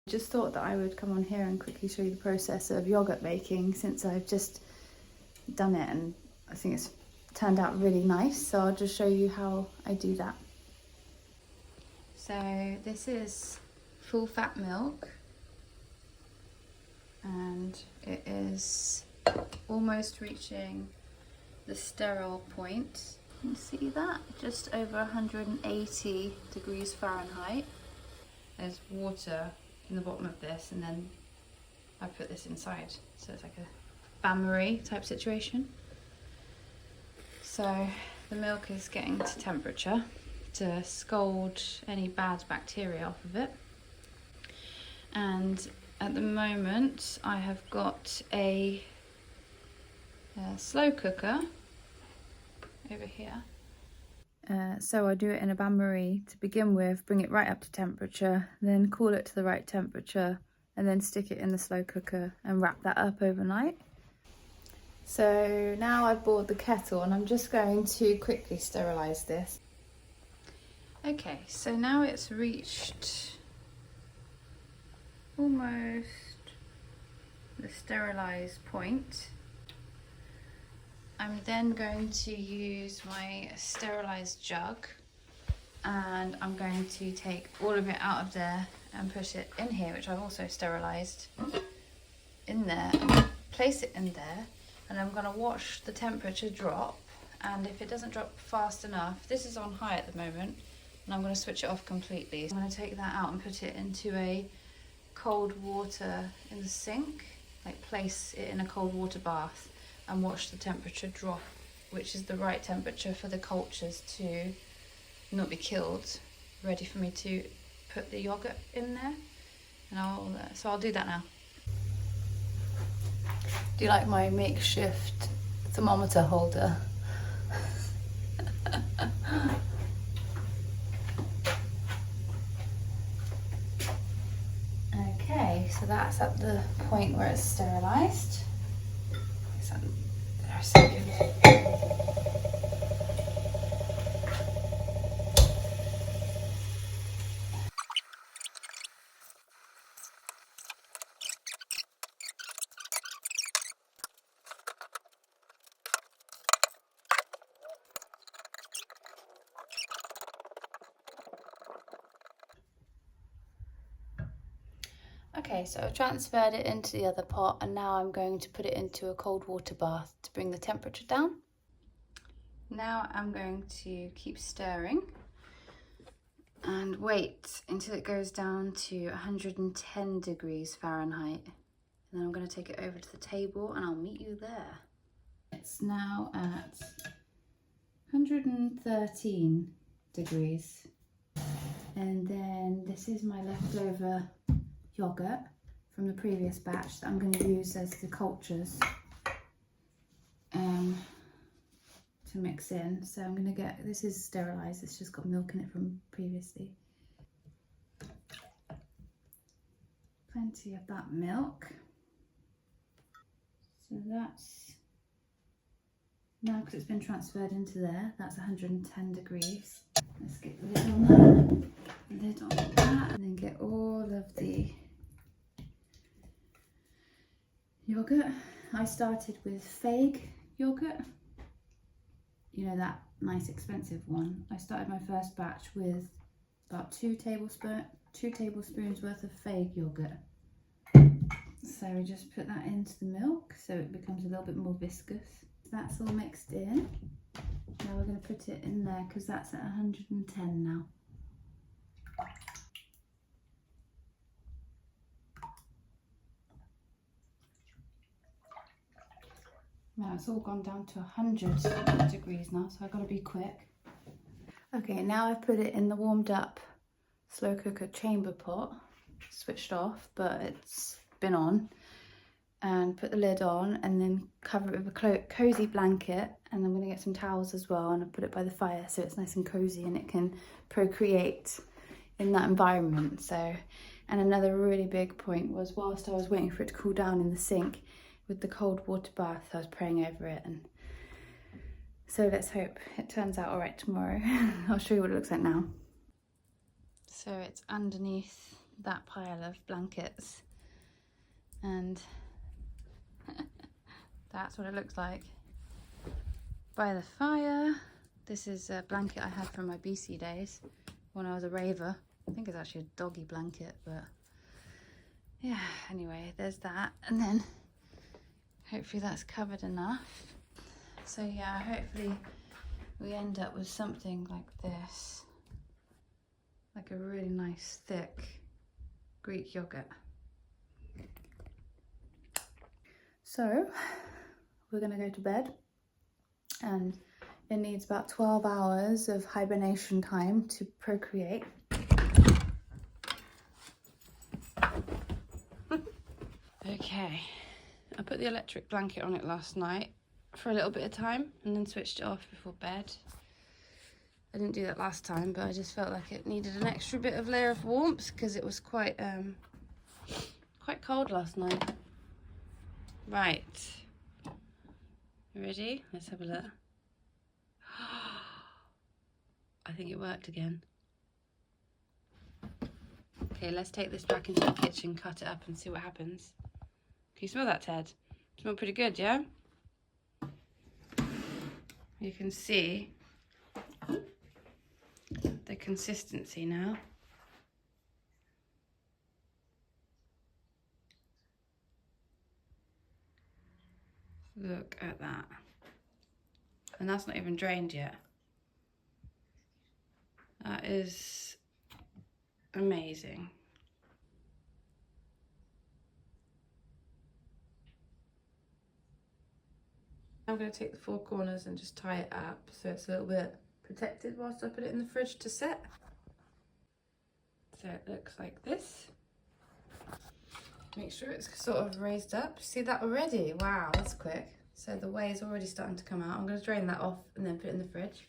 Just thought that I would come on here and quickly show you the process of yogurt making, since I've just done it and I think it's turned out really nice. So I'll just show you how I do that. So this is full fat milk and it is almost reaching the sterile point. You can see that, just over 180 degrees Fahrenheit. There's water in the bottom of this, and then I put this inside, so it's like a bain-marie type situation. So the milk is getting to temperature to scald any bad bacteria off of it, and at the moment I have got a slow cooker over here. So I do it in a bain-marie to begin with, bring it right up to temperature, then cool it to the right temperature, and then stick it in the slow cooker and wrap that up overnight. So now I've boiled the kettle and I'm just going to quickly sterilise this. Okay, so now it's reached almost the sterilised point. I'm then going to use my sterilised jug and I'm going to take all of it out of there and put it in here, which I've also sterilised, in there, and place it in there, and I'm going to watch the temperature drop, and if it doesn't drop fast enough, this is on high at the moment, and I'm going to switch it off completely. I'm going to take that out and put it into a cold water in the sink, like place it in a cold water bath, and watch the temperature drop, which is the right temperature for the cultures to not be killed, ready for me to put the yogurt in there. And so I'll do that now. Do you like my makeshift thermometer holder? Okay, so that's at the point where it's sterilised. There a second. Okay, so I've transferred it into the other pot, and now I'm going to put it into a cold water bath to bring the temperature down. Now I'm going to keep stirring and wait until it goes down to 110 degrees Fahrenheit. And then I'm going to take it over to the table and I'll meet you there. It's now at 113 degrees. And then this is my leftover yogurt from the previous batch that I'm going to use as the cultures to mix in. So I'm going to get, this is sterilised, it's just got milk in it from previously. Plenty of that milk. So that's, now because it's been transferred into there, that's 110 degrees. Let's get the lid on that, lid on that, and then get all of the yogurt. I started with Fake yogurt, you know, that nice expensive one. I started my first batch with about 2 tablespoons worth of Fake yogurt. So we just put that into the milk so it becomes a little bit more viscous. That's all mixed in. Now we're going to put it in there because that's at 110 now. Now it's all gone down to 100 degrees now, so I've got to be quick. Okay, now I've put it in the warmed up slow cooker chamber pot, switched off, but it's been on, and put the lid on and then cover it with a cozy blanket, and I'm going to get some towels as well and I'll put it by the fire so it's nice and cozy and it can procreate in that environment. So, and another really big point was whilst I was waiting for it to cool down in the sink with the cold water bath, I was praying over it. And so let's hope it turns out all right tomorrow. I'll show you what it looks like now. So it's underneath that pile of blankets, and that's what it looks like by the fire. This is a blanket I had from my BC days when I was a raver. I think it's actually a doggy blanket, but yeah, anyway, there's that. And then hopefully that's covered enough. So yeah, hopefully we end up with something like this, like a really nice thick Greek yogurt. So we're gonna go to bed, and it needs about 12 hours of hibernation time to procreate. Okay, I put the electric blanket on it last night for a little bit of time and then switched it off before bed. I didn't do that last time, but I just felt like it needed an extra bit of layer of warmth because it was quite cold last night. Right, you ready? Let's have a look. I think it worked again. Okay, let's take this back into the kitchen, cut it up and see what happens. Can you smell that, Ted? Smell pretty good, yeah? You can see the consistency now. Look at that. And that's not even drained yet. That is amazing. I'm going to take the four corners and just tie it up so it's a little bit protected whilst I put it in the fridge to set. So it looks like this. Make sure it's sort of raised up. See that already? Wow, that's quick. So the whey is already starting to come out. I'm going to drain that off and then put it in the fridge.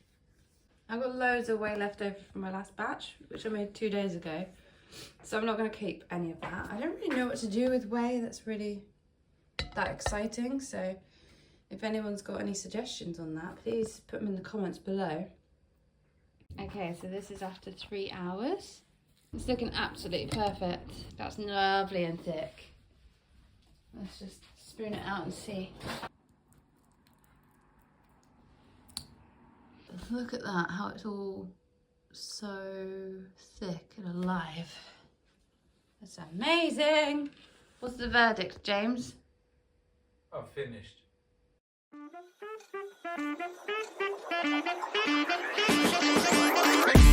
I've got loads of whey left over from my last batch, which I made 2 days ago. So I'm not going to keep any of that. I don't really know what to do with whey that's really that exciting. So if anyone's got any suggestions on that, please put them in the comments below. Okay, so this is after 3 hours. It's looking absolutely perfect. That's lovely and thick. Let's just spoon it out and see. Look at that, how it's all so thick and alive. That's amazing. What's the verdict, James? I've finished. We'll be right back.